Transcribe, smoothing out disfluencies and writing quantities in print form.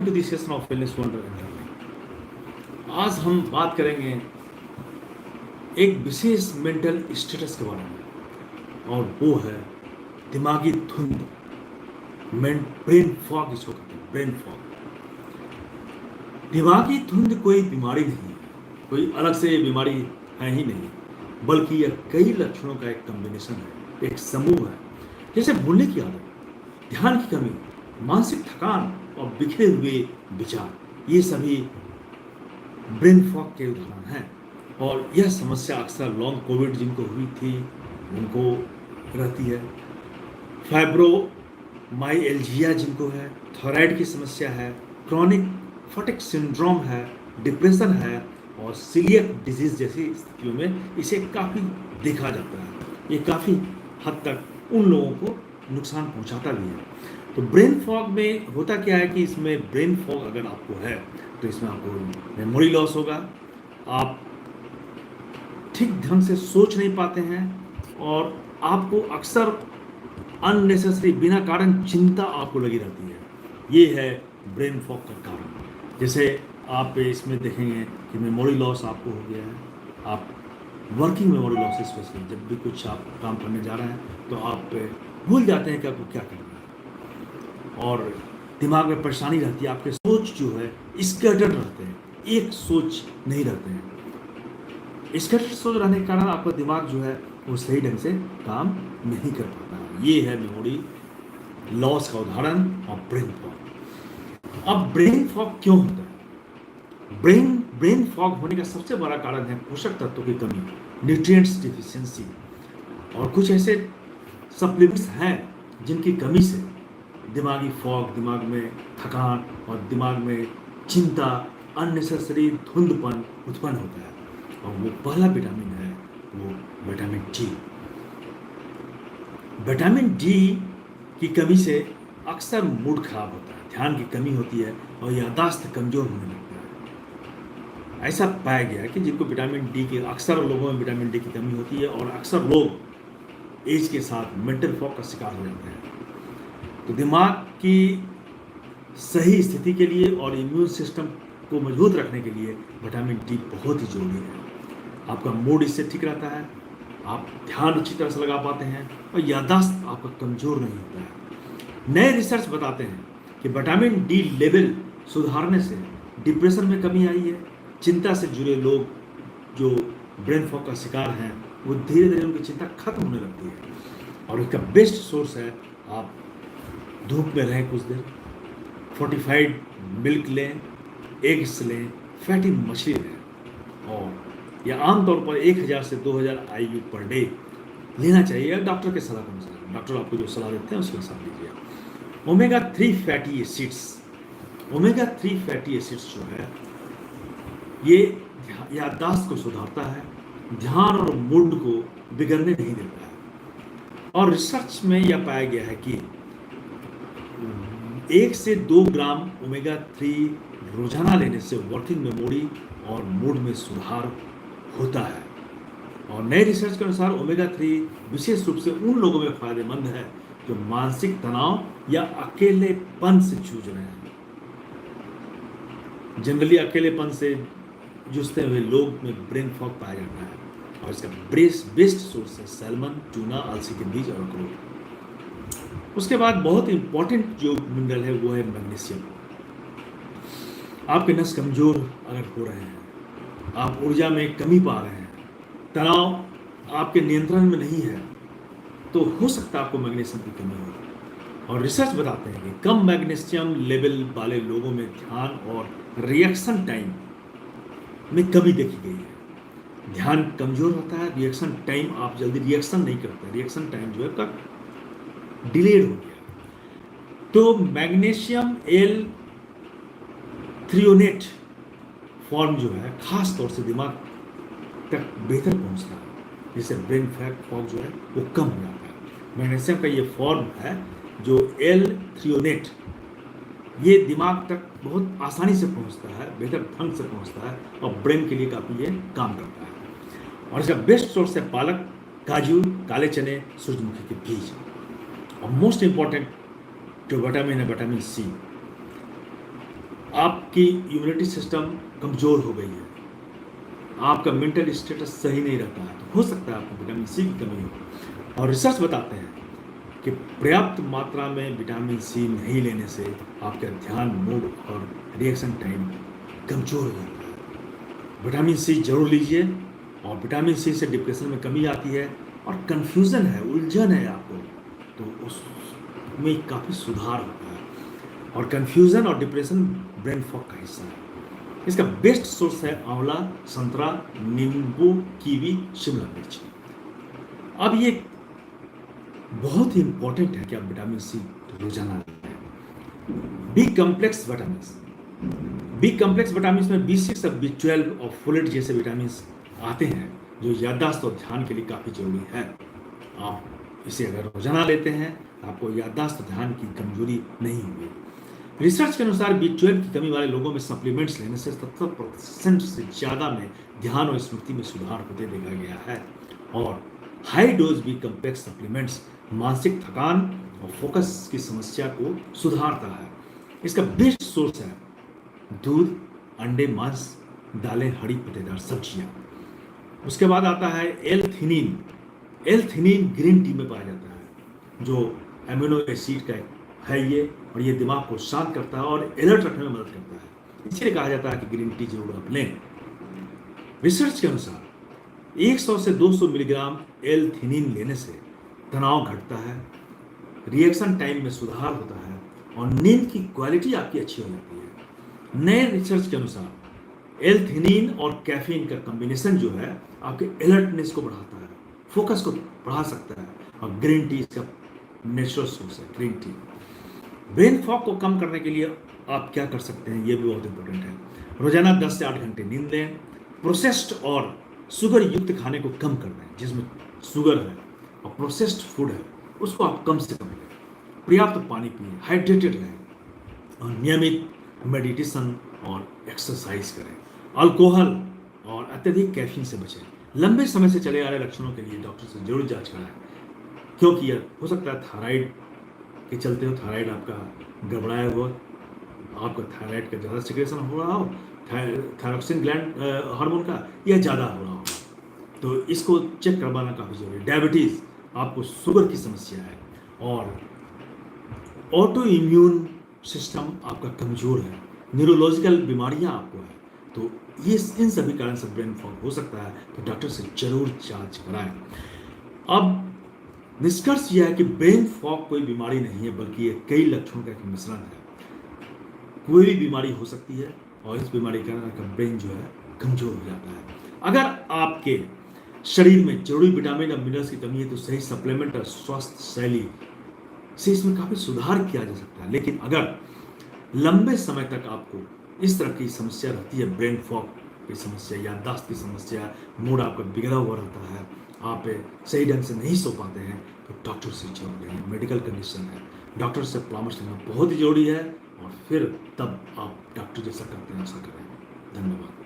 To the session of wellness wonder and learning. आज हम बात करेंगे एक विशेष मेंटल स्टेटस के बारे में, और वो है दिमागी धुंध। ब्रेन फॉग इसको कहते हैं, ब्रेन फॉग। दिमागी धुंध कोई बीमारी नहीं है, कोई अलग से ये बीमारी है ही नहीं, बल्कि यह कई लक्षणों का एक कॉम्बिनेशन है, एक समूह है। जैसे भूलने की आदत, ध्यान की कमी, मानसिक थकान और बिखरे हुए विचार, ये सभी ब्रेन फॉग के उदाहरण हैं। और यह समस्या अक्सर लॉन्ग कोविड जिनको हुई थी उनको रहती है, फाइब्रोमाइल्जिया जिनको है, थायराइड की समस्या है, क्रॉनिक फटिग सिंड्रोम है, डिप्रेशन है और सीलियक डिजीज जैसी स्थितियों में इसे काफ़ी देखा जाता है। ये काफ़ी हद तक उन लोगों को नुकसान पहुंचाता भी है। तो ब्रेन फॉग में होता क्या है कि इसमें ब्रेन फॉग अगर आपको है तो इसमें आपको मेमोरी लॉस होगा, आप ठीक ढंग से सोच नहीं पाते हैं और आपको अक्सर अननेसेसरी बिना कारण चिंता आपको लगी रहती है। ये है ब्रेन फॉग का कारण। जैसे आप इसमें देखेंगे कि मेमोरी लॉस आपको हो गया है, आप वर्किंग मेमोरी लॉस स्पेशली, जब भी कुछ आप काम करने जा रहे हैं तो आप भूल जाते हैं कि आपको क्या करना है और दिमाग में परेशानी रहती है। आपके सोच जो है स्कैटर्ड रहते हैं, एक सोच नहीं रहते हैं। स्कैटर्ड सोच रहने के कारण आपका दिमाग जो है वो सही ढंग से काम नहीं कर पाता है। ये है मेमोरी लॉस का उदाहरण और ब्रेन फॉग। अब ब्रेन फॉग क्यों होता है? ब्रेन फॉग होने का सबसे बड़ा कारण है पोषक तत्वों की कमी, न्यूट्रिएंट्स डिफिशिएंसी। और कुछ ऐसे सप्लीमेंट्स हैं जिनकी कमी से दिमागी फॉग, दिमाग में थकान और दिमाग में चिंता, अननेसेसरी धुंधपन उत्पन्न होता है। और वो पहला विटामिन है वो विटामिन डी। विटामिन डी की कमी से अक्सर मूड खराब होता है, ध्यान की कमी होती है और याददाश्त कमजोर होने लगता है। ऐसा पाया गया है कि जिनको विटामिन डी की, अक्सर लोगों में विटामिन डी की कमी होती है और अक्सर लोग एज के साथ मेंटल फॉग का शिकार हो जाते हैं। तो दिमाग की सही स्थिति के लिए और इम्यून सिस्टम को मजबूत रखने के लिए विटामिन डी बहुत ही जरूरी है। आपका मूड इससे ठीक रहता है, आप ध्यान अच्छी तरह से लगा पाते हैं और याददाश्त आपका कमजोर नहीं होता है। नए रिसर्च बताते हैं कि विटामिन डी लेवल सुधारने से डिप्रेशन में कमी आई है। चिंता से जुड़े लोग जो ब्रेन फॉग का शिकार हैं वो धीरे धीरे उनकी चिंता खत्म होने लगती है। और इसका बेस्ट सोर्स है, आप धूप में रहें कुछ देर, फोर्टिफाइड मिल्क लें, एग्स लें, फैटी मछली लें, और यह आमतौर पर 1000 से 2000 IU पर डे लेना चाहिए डॉक्टर के सलाह के अनुसार। डॉक्टर आपको जो सलाह देते हैं उसके हिसाब लीजिए। Omega 3 fatty acids, omega 3 fatty acids जो है ये याददाश्त को सुधारता है, ध्यान और मूड को बिगड़ने नहीं देता है। और रिसर्च में यह पाया गया है कि 1 से 2 ग्राम ओमेगा 3 रोजाना लेने से वर्किंग मेमोरी और मूड में सुधार होता है। और नए रिसर्च के अनुसार ओमेगा 3 विशेष रूप से उन लोगों में फायदेमंद है जो मानसिक तनाव या अकेलेपन से जूझ रहे हैं। जनरली अकेलेपन से जूझते हुए लोग में ब्रेन फॉग पाया जाता है और इसका बेस्ट सोर्स है सैल्मन, टूना, अलसी के बीज और अखरोट। उसके बाद बहुत इंपॉर्टेंट जो मिनरल है वो है मैग्नीशियम। आपके नस कमजोर अगर हो रहे हैं, आप ऊर्जा में कमी पा रहे हैं, तनाव आपके नियंत्रण में नहीं है, तो हो सकता है आपको मैग्नीशियम की कमी हो। और रिसर्च बताते हैं कि कम मैग्नीशियम लेवल वाले लोगों में ध्यान और रिएक्शन टाइम में कमी देखी गई है। ध्यान कमजोर होता है, रिएक्शन टाइम, आप जल्दी रिएक्शन नहीं करते, रिएक्शन टाइम जो है आपका डिलेड हो गया। तो मैग्नीशियम एल थ्रियोनेट फॉर्म जो है खास तौर से दिमाग तक बेहतर पहुंचता है, जिससे ब्रेन फॉग जो है वो कम हो जाता है। मैग्नीशियम का ये फॉर्म है जो एल थ्रियोनेट, ये दिमाग तक बहुत आसानी से पहुंचता है, बेहतर ढंग से पहुंचता है और ब्रेन के लिए काफ़ी ये काम करता है। और इसका बेस्ट सोर्स है पालक, काजू, काले चने, सूरजमुखी के बीज। और मोस्ट इंपॉर्टेंट जो विटामिन है विटामिन सी। आपकी इम्यूनिटी सिस्टम कमज़ोर हो गई है, आपका मेंटल स्टेटस सही नहीं रहता है, तो हो सकता है आपको विटामिन सी की कमी हो। और रिसर्च बताते हैं कि पर्याप्त मात्रा में विटामिन सी नहीं लेने से आपका ध्यान, मूड और रिएक्शन टाइम कमज़ोर हो जाता है। विटामिन सी जरूर लीजिए, और विटामिन सी से डिप्रेशन में कमी आती है, और कन्फ्यूज़न है, उलझन है आपको, तो उसमें काफ़ी सुधार होता है। और कन्फ्यूज़न और डिप्रेशन ब्रेन फॉग का हिस्सा है। इसका बेस्ट सोर्स है आंवला, संतरा, नींबू, कीवी, शिमला मिर्च। अब ये बहुत ही इंपॉर्टेंट है कि आप विटामिन सी रोजाना लें। B complex vitamin, B complex vitamin में B6 और B12 और फोलेट जैसे विटामिन आते हैं, जो याददाश्त और ध्यान के लिए काफ़ी जरूरी है। आप इसे अगर रोजाना लेते हैं तो आपको याददाश्त और ध्यान की कमजोरी नहीं होगी। रिसर्च के अनुसार B12 की कमी वाले लोगों में सप्लीमेंट्स लेने से 70% से ज़्यादा में ध्यान और स्मृति में सुधार होते देखा गया है। और high dose B complex supplements मानसिक थकान और फोकस की समस्या को सुधारता है। इसका बेस्ट सोर्स है दूध, अंडे, मांस, दालें, हरी पत्तेदार सब्जियां। उसके बाद आता है एल-थीनिन। एल-थीनिन ग्रीन टी में पाया जाता है, जो एमिनो एसिड का है ये, और ये दिमाग को शांत करता है और अलर्ट रखने में मदद करता है। इसलिए कहा जाता है कि ग्रीन टी जरूर आप लें। रिसर्च के अनुसार 100 से 200 मिलीग्राम एल-थीनिन लेने से तनाव घटता है, रिएक्शन टाइम में सुधार होता है, और नींद की क्वालिटी आपकी अच्छी हो जाती है। नए रिसर्च के अनुसार एल-थीनिन और कैफीन का कॉम्बिनेशन जो है आपके अलर्टनेस को बढ़ाता है, फोकस को बढ़ा सकता है, और ग्रीन टी इसका नेचुरल सोर्स है। ग्रीन टी ब्रेन फॉग को कम करने के लिए आप क्या कर सकते हैं, ये भी बहुत इंपॉर्टेंट है। रोजाना 10 से 8 घंटे नींद लें। प्रोसेस्ड और शुगर युक्त खाने को कम करना है, जिसमें शुगर है और प्रोसेस्ड फूड है उसको आप कम से कम लें। पर्याप्त पानी पिए, हाइड्रेटेड रहें, और नियमित मेडिटेशन और एक्सरसाइज करें। अल्कोहल और अत्यधिक कैफीन से बचें। लंबे समय से चले आ रहे लक्षणों के लिए डॉक्टर से जरूर जांच कराएं, क्योंकि यह हो सकता है थायराइड के चलते हो, थायराइड आपका गड़बड़ाया हुआ, आपका थायराइड का ज़्यादा सिक्रेशन हो रहा हो, थायरोक्सिन ग्लैंड हार्मोन का यह ज़्यादा हो रहा हो, तो इसको चेक करवाना काफ़ी जरूरी है। डायबिटीज़, आपको शुगर की समस्या है, और ऑटो इम्यून सिस्टम आपका कमज़ोर है, न्यूरोलॉजिकल बीमारियां आपको है, तो ये इन सभी कारण से ब्रेन फॉग हो सकता है, तो डॉक्टर से जरूर जांच कराएं। अब निष्कर्ष यह है कि ब्रेन फॉग कोई बीमारी नहीं है, बल्कि ये कई लक्षणों का एक मिश्रण है। कोई भी बीमारी हो सकती है, और इस बीमारी के कारण आपका ब्रेन जो है कमजोर हो जाता है। अगर आपके शरीर में जरूरी विटामिन और मिनरल्स की कमी है, तो सही सप्लीमेंट और स्वस्थ शैली से इसमें काफ़ी सुधार किया जा सकता है। लेकिन अगर लंबे समय तक आपको इस तरह की समस्या रहती है, ब्रेन फॉग की समस्या, याददाश्त की समस्या, मूड आपका बिगड़ा हुआ रहता है, आप सही ढंग से नहीं सो पाते हैं, तो डॉक्टर से जरूर लें। मेडिकल कंडीशन है, डॉक्टर से परामर्श लेना बहुत ही जरूरी है, और फिर तब आप डॉक्टर जैसा करते हैं ऐसा करें। धन्यवाद।